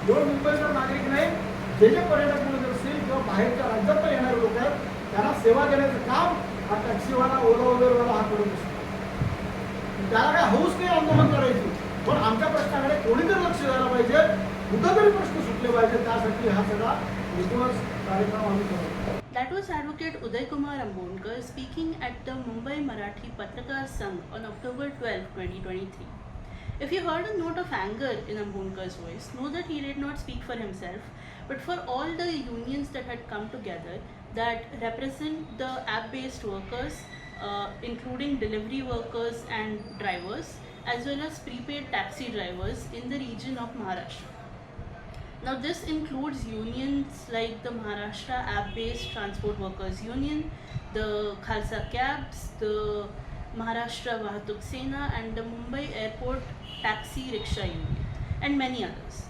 केवळ मुंबईकर नागरिक नाही, जे पर्यटक म्हणत असतील किंवा बाहेरच्या राज्यात येणारे लोक आहेत त्यांना सेवा देण्याचं काम हा टॅक्सीवाला, ओला उबेरवाला हा करून असतो. त्याला काय हौस नाही आंदोलन करायची, पण आमच्या प्रश्नाकडे कोणीतरी लक्ष द्यायला पाहिजे, कुठेतरी प्रश्न सुटले पाहिजे, त्यासाठी हा सगळा एकूणच कार्यक्रम आम्ही करतो. That was Advocate Uday Kumar Ambonekar speaking at the Mumbai Marathi Patrakar Sangh on October 12, 2023. If you heard a note of anger in Ambonekar's voice, know that he did not speak for himself, but for all the unions that had come together that represent the app-based workers, including delivery workers and drivers, as well as prepaid taxi drivers in the region of Maharashtra. Now this includes unions like the Maharashtra App-Based Transport Workers Union, the Khalsa Cabs, the Maharashtra Vahatuk Sena and the Mumbai Airport Taxi Rickshaw Union and many others.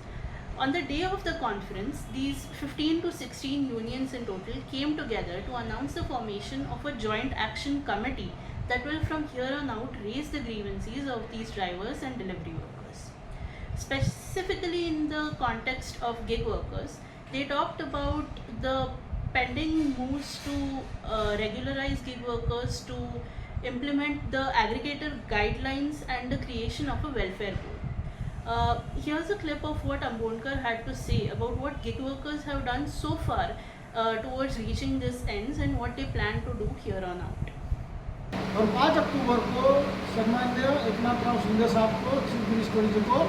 On the day of the conference, these 15 to 16 unions in total came together to announce the formation of a joint action committee that will from here on out raise the grievances of these drivers and delivery workers. Specifically in the context of gig workers, they talked about the pending moves to regularize gig workers, to implement the aggregator guidelines and the creation of a welfare board. Here's a clip of what Ambonekar had to say about what gig workers have done so far towards reaching this ends and what they plan to do here on out. और 5 अक्टूबर को सम्माननीय एकनाथराव शिंदे साहब को, chief minister जी को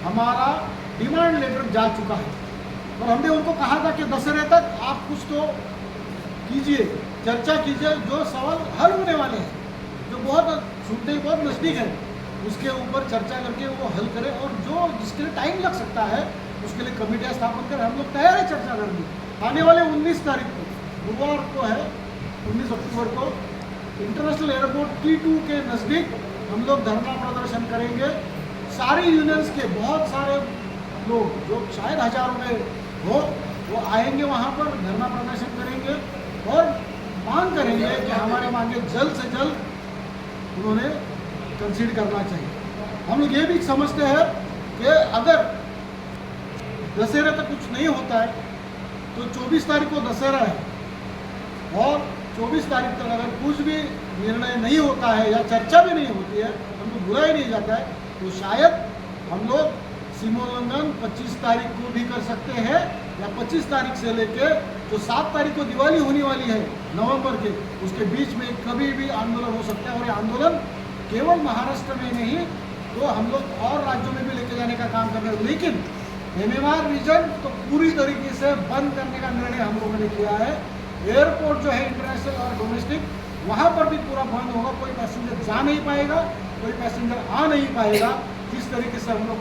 हमारा demand letter जा चुका है और हमने उनको कहा था कि दशहरे तक आप कुछ तो कीजिए, चर्चा कीजिए, जो सवाल हल होने वाले हैं, जो बहुत सुनते ही बहुत नज़दीक है, उसके ऊपर चर्चा करके वो हल करें और जो जिसके लिए टाइम लग सकता है उसके लिए कमेटियाँ स्थापित करें। हम लोग तैयार है चर्चा करने। आने वाले 19 तारीख को, गुरुवार को है 19 अक्टूबर को, इंटरनेशनल एयरपोर्ट T2 के नज़दीक हम लोग धरना प्रदर्शन करेंगे। सारी यूनियंस के बहुत सारे लोग जो शायद हजारों में हो, वो आएंगे, वहाँ पर धरना प्रदर्शन करेंगे और मांग करेंगे कि हमारे मांगे जल्द से जल्द उन्होंने कंसीडर करना चाहिए। हम लोग ये भी समझते हैं कि अगर दशहरे तक कुछ नहीं होता है तो 24 तारीख को दशहरा है और 24 तारीख तक अगर कुछ भी निर्णय नहीं होता है या चर्चा भी नहीं होती है, हमको बुलाया नहीं जाता है, तो शायद हम लोग सीमोल्लंघन 25 तारीख को भी कर सकते हैं या 25 तारीख से लेके जो 7 तारीख को दिवाली होने वाली है नवंबर के, उसके बीच में कभी भी आंदोलन हो सकता है। और ये आंदोलन केवल महाराष्ट्र में नहीं, तो हम लोग और राज्यों में भी लेके जाने का काम कर रहे हैं। लेकिन MMR रीजन तो पूरी तरीके से बंद करने का निर्णय हम लोगों ने किया है। एयरपोर्ट जो है इंटरनेशनल और डोमेस्टिक, वहाँ पर भी पूरा बंद होगा, कोई पैसेंजर जा नहीं पाएगा, कोई पैसेंजर आ नहीं पाएगा। किस तरीके से हम लोग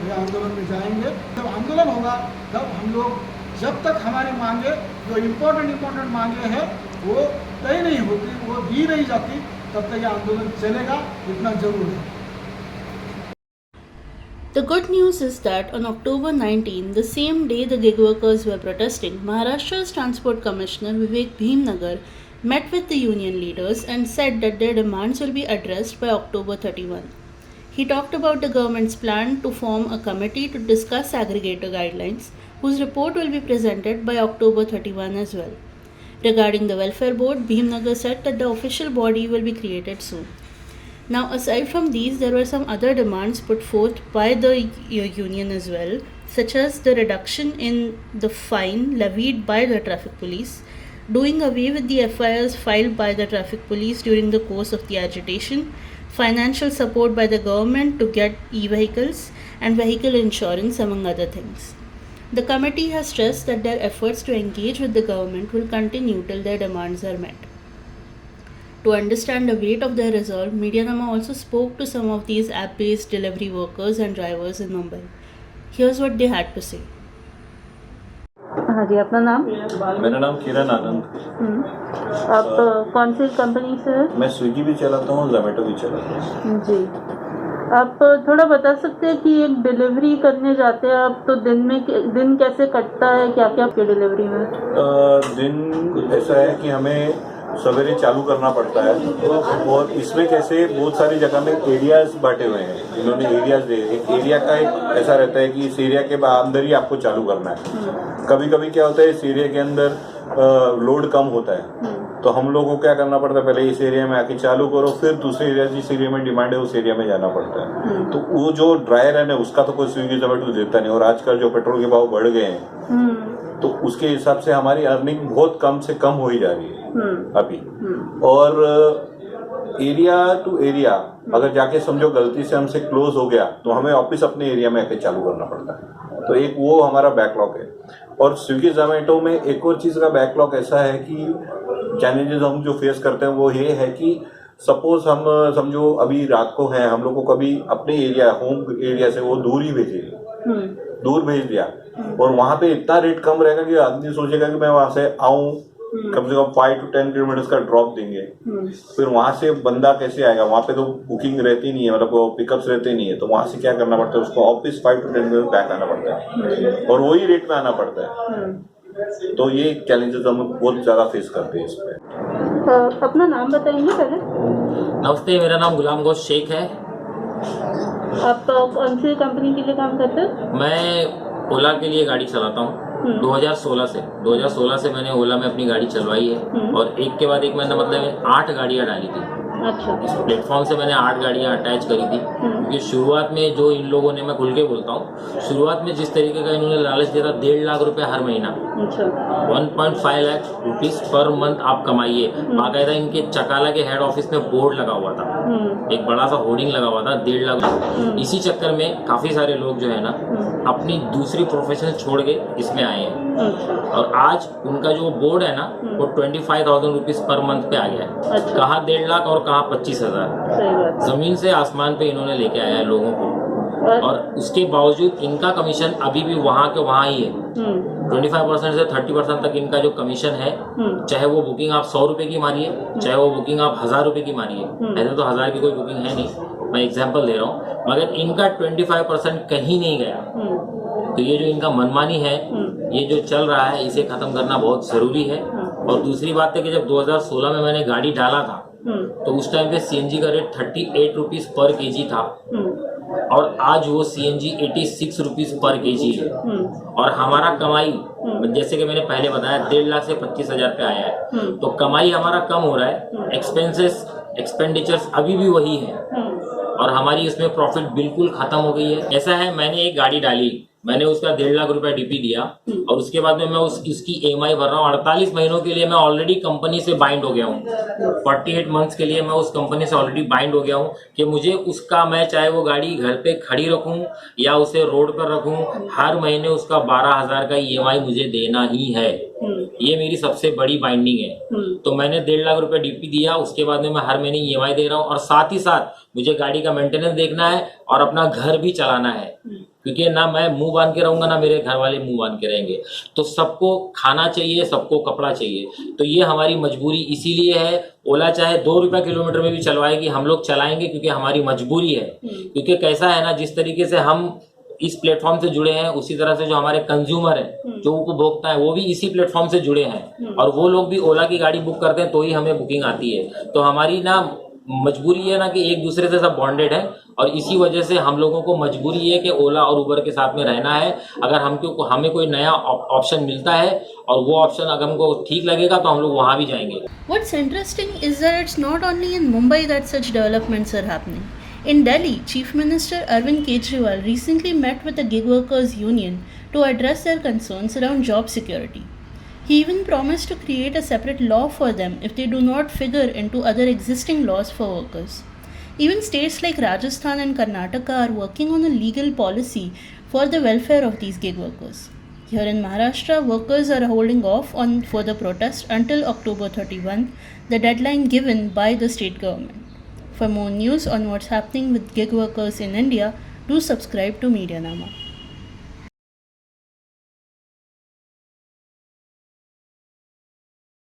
ये आंदोलन में जाएंगे, जब आंदोलन होगा तब हम लोग, जब तक हमारी मांगे जो इम्पोर्टेंट मांगे हैं वो तय नहीं होती, वो दी नहीं जाती, तब तक ये आंदोलन चलेगा, इतना जरूर है। The good news is that on October 19, the same day the gig workers were protesting, Maharashtra's Transport Commissioner Vivek Bhimnagar met with the union leaders and said that their demands will be addressed by October 31. He talked about the government's plan to form a committee to discuss aggregator guidelines, whose report will be presented by October 31 as well. Regarding the welfare board, Bhimnagar said that the official body will be created soon. Now, aside from these, there were some other demands put forth by the union as well, such as the reduction in the fine levied by the traffic police, doing away with the FIRs filed by the traffic police during the course of the agitation, financial support by the government to get e-vehicles, and vehicle insurance, among other things. The committee has stressed that their efforts to engage with the government will continue till their demands are met. To understand the weight of their resolve, Medianama also spoke to some of these app-based delivery workers and drivers in Mumbai. Here's what they had to say. हाँ जी, अपना नाम? मेरा नाम किरण आनंद। आप कौन सी company से हैं? मैं स्विगी भी चलाता हूँ, जोमेटो भी चलाता हूँ। जी, आप थोड़ा बता सकते हैं कि एक डिलीवरी करने जाते हैं आप, तो दिन कैसे कटता है, क्या क्या आपकी डिलीवरी में? दिन ऐसा है कि हमें सवेरे चालू करना पड़ता है। और इसमें कैसे बहुत सारी जगह में एरियाज बांटे हुए हैं, इन्होंने एरियाज दे, एक एरिया का एक ऐसा रहता है कि इस एरिया के अंदर ही आपको चालू करना है। कभी कभी क्या होता है, इस एरिया के अंदर लोड कम होता है, तो हम लोगों को क्या करना पड़ता है, पहले इस एरिया में आके चालू करो, फिर दूसरे एरिया जिस एरिया में डिमांड है उस एरिया में जाना पड़ता है। तो वो जो ड्राई रन है उसका तो कोई स्विगी जोमेटो देता नहीं, और आजकल जो पेट्रोल के भाव बढ़ गए हैं तो उसके हिसाब से हमारी अर्निंग बहुत कम से कम हो ही जा रही है अभी। और एरिया टू एरिया अगर जाके समझो गलती से हमसे क्लोज हो गया तो हमें ऑफिस अपने एरिया में आके चालू करना पड़ता है। तो एक वो हमारा बैकलॉग है। और स्विगी जोमेटो में एक और चीज़ का बैकलॉग ऐसा है कि चैलेंजेस हम जो फेस करते हैं वो ये है कि सपोज हम समझो अभी रात को है, हम लोग को कभी अपने एरिया होम एरिया से वो दूर ही भेजेगी, दूर भेज दिया, और वहाँ पे इतना रेट कम रहेगा कि आदमी सोचेगा कि मैं वहाँ से आऊँ, कम से कम 5 to 10 किलोमीटर का ड्रॉप देंगे, फिर वहाँ से बंदा कैसे आएगा, वहाँ पे तो बुकिंग रहती नहीं है, मतलब पिकअप्स रहते नहीं है, तो वहाँ से क्या करना पड़ता है, उसको ऑफिस 5 to 10 मिनट बैक आना पड़ता है और वही रेट में आना पड़ता है। तो ये चैलेंजेस हम बहुत ज़्यादा फेस करते हैं इस पर। अपना नाम बताएंगे पहले। नमस्ते, मेरा नाम गुलाम गोश शेख है। आप कौन सी कंपनी के लिए काम करते हैं? मैं ओला के लिए गाड़ी चलाता हूँ 2016 से मैंने ओला में अपनी गाड़ी चलवाई है, और एक के बाद एक मैंने मतलब 8 गाड़ियाँ डाली थी। अच्छा। इस प्लेटफॉर्म से मैंने 8 गाड़ियाँ अटैच करी थी, क्योंकि शुरुआत में जो इन लोगों ने, मैं खुल के बोलता हूँ, शुरुआत में जिस तरीके का इन्होंने लालच दिया था 1.5 लाख रुपए हर महीना, अच्छा। 1.5 लाख रुपीस पर मंथ आप कमाइए। बाकायदा इनके चकाला के हेड ऑफिस में बोर्ड लगा हुआ था, एक बड़ा सा होर्डिंग लगा हुआ था 1.5 लाख। इसी चक्कर में काफी सारे लोग जो है ना अपनी दूसरी प्रोफेशन छोड़ के इसमें आए हैं, और आज उनका जो बोर्ड है ना वो 25,000 रुपीज पर मंथ पे आ गया है। अच्छा। कहाँ 1.5 लाख और कहाँ 25,000। जमीन से आसमान पे इन्होंने लेके आया है लोगों को, और उसके बावजूद इनका कमीशन अभी भी वहाँ के वहाँ ही है। 25% से 30% तक इनका जो कमीशन है, चाहे वो बुकिंग आप 100 रुपए की मारिए, चाहे वो बुकिंग आप 1000 रुपए की मारिए। ऐसे तो 1000 की कोई बुकिंग है नहीं, मैं एग्जांपल दे रहा हूँ, मगर इनका 25% कहीं नहीं गया। तो ये जो इनका मनमानी है, ये जो चल रहा है, इसे खत्म करना बहुत जरूरी है। और दूसरी बात है कि जब 2016 में मैंने गाड़ी डाला था तो उस टाइम पे सीएनजी का रेट 38 रुपीज पर केजी था, और आज वो सीएनजी 86 रुपीज पर केजी है। और हमारा कमाई, जैसे कि मैंने पहले बताया, 1.5 लाख से 25,000 पे आया है, तो कमाई हमारा कम हो रहा है, एक्सपेंडिचर्स अभी भी वही है, और हमारी उसमें प्रॉफिट बिल्कुल खत्म हो गई है। ऐसा है, मैंने एक गाड़ी डाली, मैंने उसका 1.5 लाख रुपया डीपी दिया, और उसके बाद में मैं उसकी EMI भर रहा हूँ। 48 महीनों के लिए मैं ऑलरेडी कंपनी से बाइंड हो गया हूँ, 48 मंथ्स के लिए मैं उस कंपनी से ऑलरेडी बाइंड हो गया हूँ कि मुझे उसका, मैं चाहे वो गाड़ी घर पे खड़ी रखूँ या उसे रोड पर रखूँ, हर महीने उसका 12,000 का EMI मुझे देना ही है। ये मेरी सबसे बड़ी बाइंडिंग है। तो मैंने 1.5 लाख रुपए डीपी दिया, उसके बाद में मैं हर महीने EMI दे रहा हूँ, और साथ ही साथ मुझे गाड़ी का मेंटेनेंस देखना है और अपना घर भी चलाना है, क्योंकि ना मैं मुंह बांध के रहूंगा ना मेरे घर वाले मुंह बांध के रहेंगे। तो सबको खाना चाहिए, सबको कपड़ा चाहिए, तो ये हमारी मजबूरी इसीलिए है। ओला चाहे 2 रुपया किलोमीटर में भी चलवाएगी, हम लोग चलाएंगे, क्योंकि हमारी मजबूरी है। क्योंकि कैसा है ना, जिस तरीके से हम इस प्लेटफॉर्म से जुड़े हैं, उसी तरह से जो हमारे कंज्यूमर है, जो उपभोक्ता है, वो भी इसी प्लेटफॉर्म से जुड़े हैं, और वो लोग भी ओला की गाड़ी बुक करते हैं तो ही हमें बुकिंग आती है। तो हमारी ना मजबूरी है ना कि एक दूसरे से सब बॉन्डेड है, और इसी वजह से हम लोगों को मजबूरी है कि ओला और उबर के साथ में रहना है। अगर हमें कोई नया ऑप्शन मिलता है और वो ऑप्शन अगर हमको ठीक लगेगा तो हम लोग वहाँ भी जाएंगे। What's interesting is that it's not only in Mumbai that such developments are happening. In Delhi, Chief Minister Arvind Kejriwal recently met with the gig workers union to address their concerns around job security. He even promised to create a separate law for them if they do not figure into other existing laws for workers. Even states like Rajasthan and Karnataka are working on a legal policy for the welfare of these gig workers. Here in Maharashtra, workers are holding off on further protest until October 31, the deadline given by the state government. For more news on what's happening with gig workers in India, do subscribe to Medianama.